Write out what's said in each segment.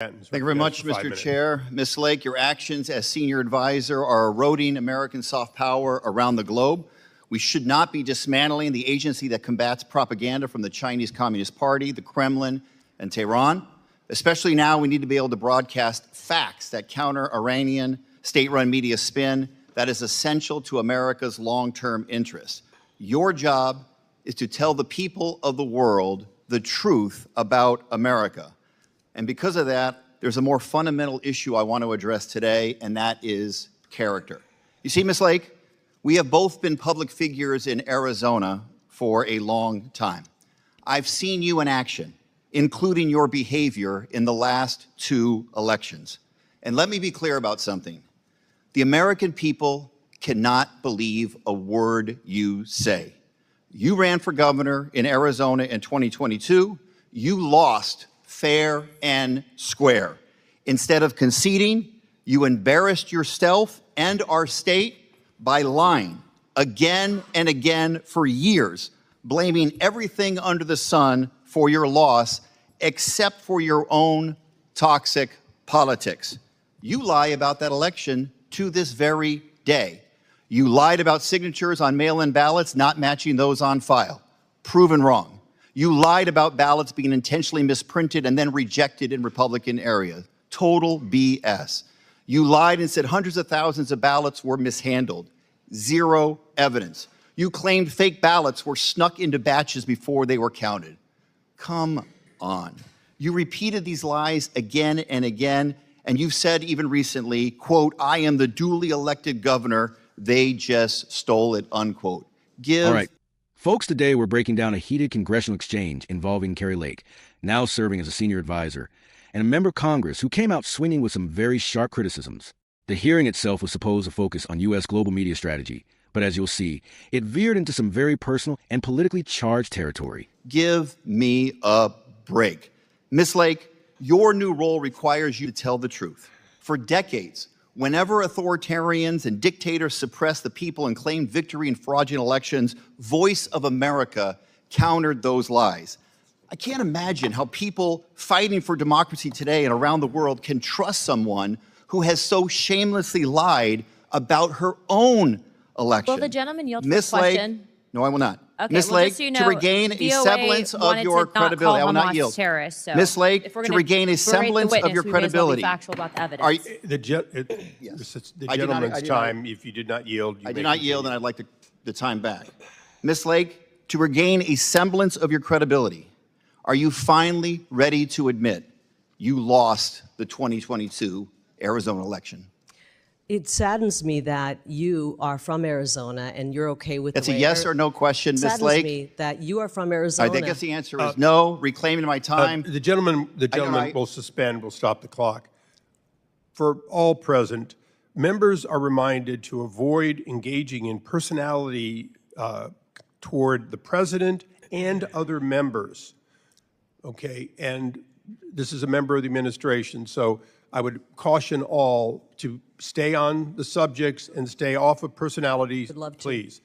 Thank you very much, Mr. Chair. Ms. Lake, your actions as senior advisor are eroding American soft power around the globe. We should not be dismantling the agency that combats propaganda from the Chinese Communist Party, the Kremlin, and Tehran. Especially now, we need to be able to broadcast facts that counter Iranian state-run media spin that is essential to America's long-term interests. Your job is to tell the people of the world the truth about America. And because of that, there's a more fundamental issue I want to address today, and that is character. You see, Ms. Lake, we have both been public figures in Arizona for a long time. I've seen you in action, including your behavior in the last 2 elections. And let me be clear about something. The American people cannot believe a word you say. You ran for governor in Arizona in 2022. You lost fair and square. Instead of conceding, you embarrassed yourself and our state by lying again and again for years, blaming everything under the sun for your loss except for your own toxic politics. You lie about that election to this very day. You lied about signatures on mail-in ballots not matching those on file. Proven wrong. You lied about ballots being intentionally misprinted and then rejected in Republican areas. Total BS. You lied and said hundreds of thousands of ballots were mishandled. Zero evidence. You claimed fake ballots were snuck into batches before they were counted. Come on. You repeated these lies again and again, and you've said even recently, quote, "I am the duly elected governor. They just stole it," unquote. All right. Folks, today we're breaking down a heated congressional exchange involving Kari Lake, now serving as a senior advisor, and a member of Congress who came out swinging with some very sharp criticisms. The hearing itself was supposed to focus on U.S. global media strategy, but as you'll see, it veered into some very personal and politically charged territory. Give me a break. Ms. Lake, your new role requires you to tell the truth. For decades, whenever authoritarians and dictators suppressed the people and claimed victory in fraudulent elections, Voice of America countered those lies. I can't imagine how people fighting for democracy today and around the world can trust someone who has so shamelessly lied about her own election. Will the gentleman yield to the question? Lake, no, I will not. Okay, Ms. well, Lake, just so you know, to regain a VOA semblance of your credibility, I will not yield. So Ms. Lake, to regain a semblance of your credibility. Factual about the evidence. The gentleman's time, if you did not yield. I did not yield, and I'd like the time back. Ms. Lake, to regain a semblance of your credibility, are you finally ready to admit you lost the 2022 Arizona election? It saddens me that you are from Arizona and you're okay with That's a yes or no question, Ms. Lake. It saddens me that you are from Arizona. I guess the answer is no. Reclaiming my time. The gentleman will suspend, will stop the clock. For all present, members are reminded to avoid engaging in personality toward the president and other members. Okay, and this is a member of the administration, so I would caution all to stay on the subjects and stay off of personalities, please.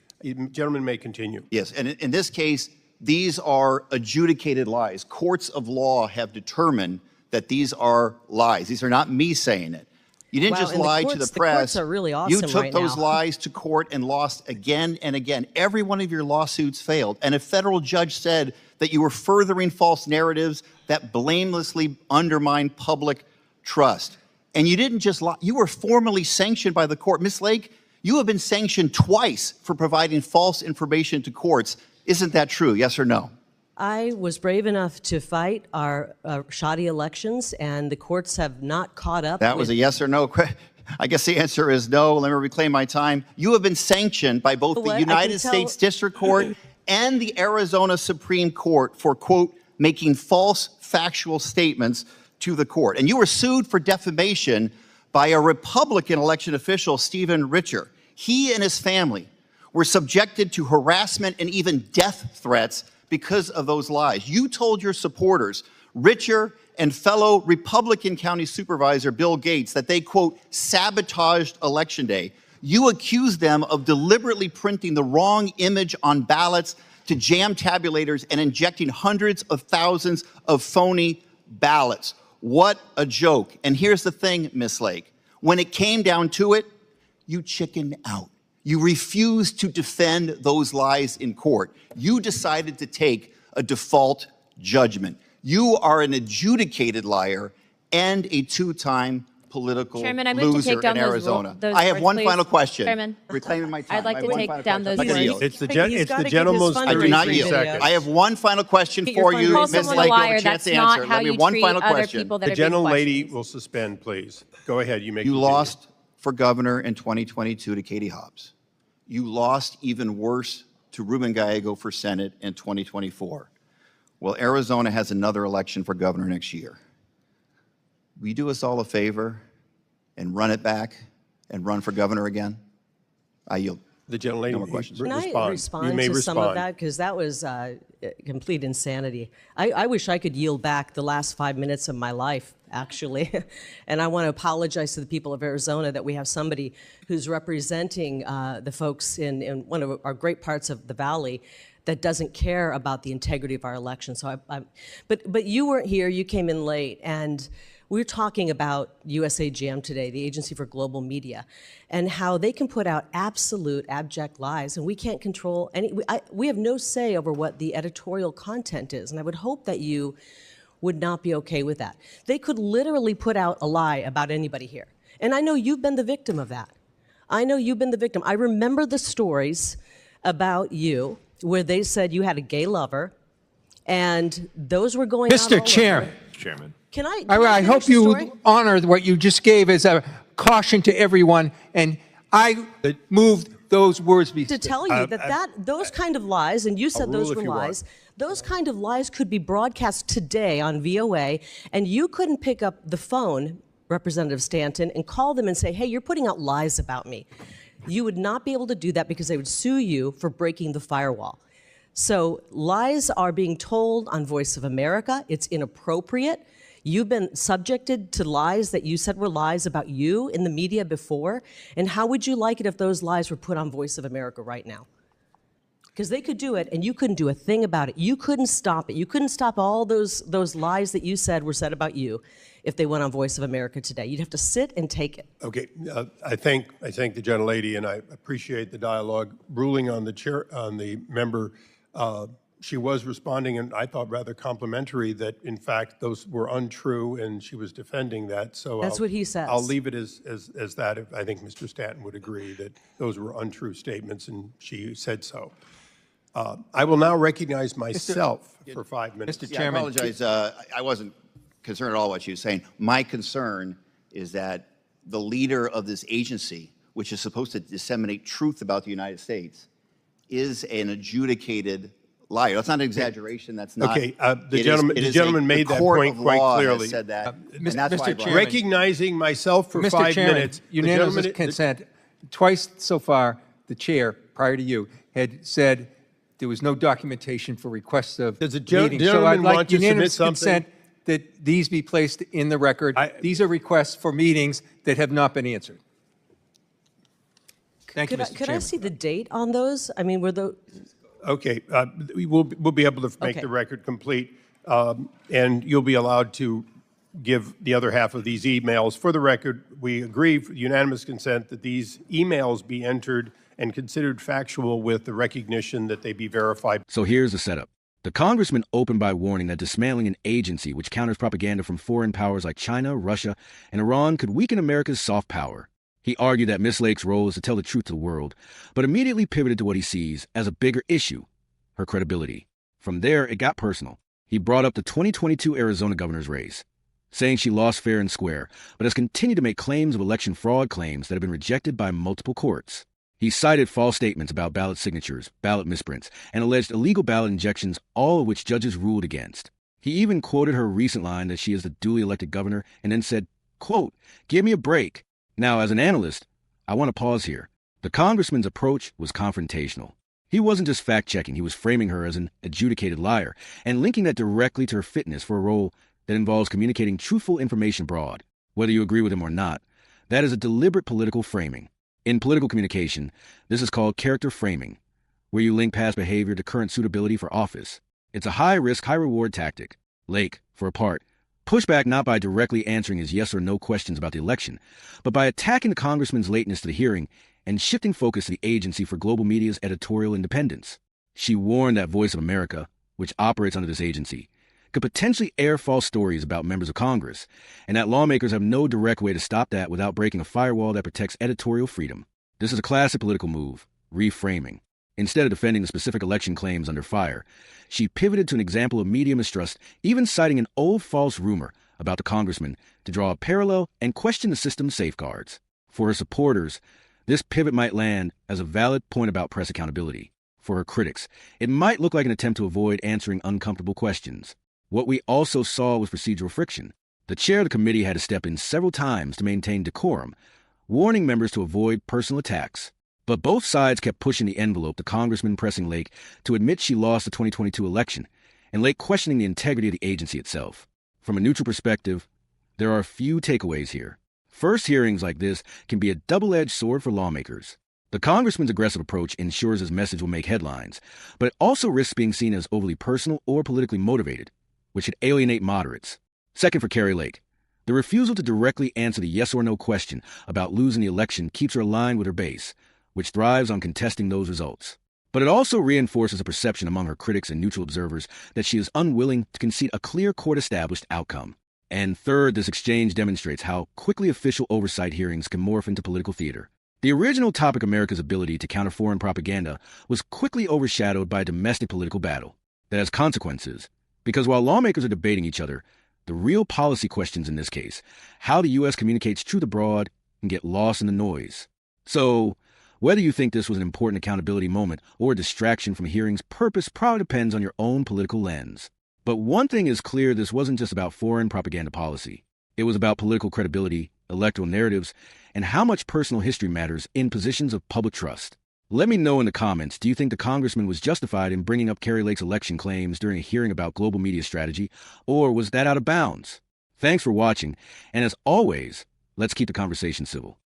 Gentleman may continue. Yes, and in this case, these are adjudicated lies. Courts of law have determined that these are lies. These are not me saying it. You didn't just lie to the press. The courts are really awesome You took right those now. lies to court and lost again and again. Every one of your lawsuits failed. And a federal judge said that you were furthering false narratives that blamelessly undermine public trust. And you didn't just lie. You were formally sanctioned by the court. Ms. Lake, you have been sanctioned twice for providing false information to courts. Isn't that true? Yes or no? I was brave enough to fight our shoddy elections, and the courts have not caught up. That was a yes or no. I guess the answer is no. Let me reclaim my time. You have been sanctioned by both the United States District Court and the Arizona Supreme Court for, quote, making false factual statements to the court. And you were sued for defamation by a Republican election official, Stephen Richer. He and his family were subjected to harassment and even death threats because of those lies. You told your supporters, Richer and fellow Republican County Supervisor Bill Gates, that they, quote, sabotaged Election Day. You accused them of deliberately printing the wrong image on ballots to jam tabulators and injecting hundreds of thousands of phony ballots. What a joke. And here's the thing, Ms. Lake. When it came down to it, you chickened out. You refused to defend those lies in court. You decided to take a default judgment. You are an adjudicated liar and a two-time political Chairman, I move to loser take down in those Arizona. those I have words, one please. final question. Chairman, Reclaiming my time. I'd like I to have one take final down question. those I'm not gonna words. yield. It's the gotta get his gentleman's fundraising I do not 33 yield. seconds. I have one final question Get your for you, fundraising. Call Ms. someone a Lake. You have liar. a chance That's to not answer. how Let me you one treat final other question. people that The are being gentlelady questioned. will suspend, please. Go ahead. You may You continue. lost for governor in 2022 to Katie Hobbs. You lost even worse to Ruben Gallego for Senate in 2024. Well, Arizona has another election for governor next year. Will you do us all a favor and run it back and run for governor again? I yield. The gentlelady No more questions. Can I respond. respond You may to respond. some of that? Because that was complete insanity. I wish I could yield back the last 5 minutes of my life, actually. And I want to apologize to the people of Arizona that we have somebody who's representing the folks in one of our great parts of the Valley that doesn't care about the integrity of our election. So, but you weren't here. You came in late, and we're talking about USAGM today, the Agency for Global Media, and how they can put out absolute abject lies, and we can't control any. We have no say over what the editorial content is, and I would hope that you would not be okay with that. They could literally put out a lie about anybody here, and I know you've been the victim of that. I know you've been the victim. I remember the stories about you where they said you had a gay lover, and those were going out all Mr. over. Chair, Chairman. Can I I finish hope the story? you honor what you just gave as a caution to everyone, and I moved those words be To tell you that those kind of lies, and you said rule those if were you want. lies, those kind of lies could be broadcast today on VOA, and you couldn't pick up the phone, Representative Stanton, and call them and say, hey, you're putting out lies about me. You would not be able to do that because they would sue you for breaking the firewall. So lies are being told on Voice of America. It's inappropriate. You've been subjected to lies that you said were lies about you in the media before. And how would you like it if those lies were put on Voice of America right now? Because they could do it, and you couldn't do a thing about it. You couldn't stop it. You couldn't stop all those lies that you said were said about you if they went on Voice of America today. You'd have to sit and take it. Okay, I thank the gentlelady, and I appreciate the dialogue. Ruling on the member, she was responding, and I thought rather complimentary that in fact those were untrue, and she was defending that. So That's what he says. I'll leave it as that. I think Mr. Stanton would agree that those were untrue statements, and she said so. I will now recognize myself for 5 minutes. Mr. Yeah, Chairman. I apologize. I wasn't concerned at all what she was saying. My concern is that the leader of this agency, which is supposed to disseminate truth about the United States, is an adjudicated liar. That's not an exaggeration. That's not. Okay, the gentleman made that point quite clearly. Said that, and Mr. that's why I brought it up. Chairman. Recognizing myself for Mr. 5 Chairman, minutes. the unanimous gentleman- consent. Twice so far, the chair, prior to you, had said there was no documentation for requests of Does the meetings. So gentleman I'd like want to submit unanimous something? consent that these be placed in the record. These are requests for meetings that have not been answered. Thank you, Mr. Could Chairman. I see the date on those? I mean, were those... Okay, we'll be able to make Okay. the record complete, and you'll be allowed to give the other half of these emails. For the record, we agree, for unanimous consent, that these emails be entered and considered factual with the recognition that they be verified. So here's the setup. The congressman opened by warning that dismantling an agency which counters propaganda from foreign powers like China, Russia, and Iran could weaken America's soft power. He argued that Ms. Lake's role is to tell the truth to the world, but immediately pivoted to what he sees as a bigger issue, her credibility. From there, it got personal. He brought up the 2022 Arizona governor's race, saying she lost fair and square, but has continued to make claims of election fraud claims that have been rejected by multiple courts. He cited false statements about ballot signatures, ballot misprints, and alleged illegal ballot injections, all of which judges ruled against. He even quoted her recent line that she is the duly elected governor and then said, quote, "Give me a break." Now, as an analyst, I want to pause here. The congressman's approach was confrontational. He wasn't just fact-checking, he was framing her as an adjudicated liar and linking that directly to her fitness for a role that involves communicating truthful information abroad. Whether you agree with him or not, that is a deliberate political framing. In political communication, this is called character framing, where you link past behavior to current suitability for office. It's a high-risk, high-reward tactic. Lake, for a part, Push back not by directly answering his yes or no questions about the election, but by attacking the congressman's lateness to the hearing and shifting focus to the Agency for Global Media's editorial independence. She warned that Voice of America, which operates under this agency, could potentially air false stories about members of Congress, and that lawmakers have no direct way to stop that without breaking a firewall that protects editorial freedom. This is a classic political move, reframing. Instead of defending the specific election claims under fire, she pivoted to an example of media mistrust, even citing an old false rumor about the congressman to draw a parallel and question the system's safeguards. For her supporters, this pivot might land as a valid point about press accountability. For her critics, it might look like an attempt to avoid answering uncomfortable questions. What we also saw was procedural friction. The chair of the committee had to step in several times to maintain decorum, warning members to avoid personal attacks. But both sides kept pushing the envelope, the congressman pressing Lake to admit she lost the 2022 election, and Lake questioning the integrity of the agency itself. From a neutral perspective, there are a few takeaways here. First, hearings like this can be a double-edged sword for lawmakers. The congressman's aggressive approach ensures his message will make headlines, but it also risks being seen as overly personal or politically motivated, which could alienate moderates. Second, for Kari Lake, the refusal to directly answer the yes or no question about losing the election keeps her aligned with her base, which thrives on contesting those results. But it also reinforces a perception among her critics and neutral observers that she is unwilling to concede a clear court-established outcome. And third, this exchange demonstrates how quickly official oversight hearings can morph into political theater. The original topic, America's ability to counter foreign propaganda, was quickly overshadowed by a domestic political battle that has consequences. Because while lawmakers are debating each other, the real policy questions in this case, how the U.S. communicates truth abroad, can get lost in the noise. So, whether you think this was an important accountability moment or a distraction from a hearing's purpose probably depends on your own political lens. But one thing is clear, this wasn't just about foreign propaganda policy. It was about political credibility, electoral narratives, and how much personal history matters in positions of public trust. Let me know in the comments, do you think the congressman was justified in bringing up Kari Lake's election claims during a hearing about global media strategy, or was that out of bounds? Thanks for watching, and as always, let's keep the conversation civil.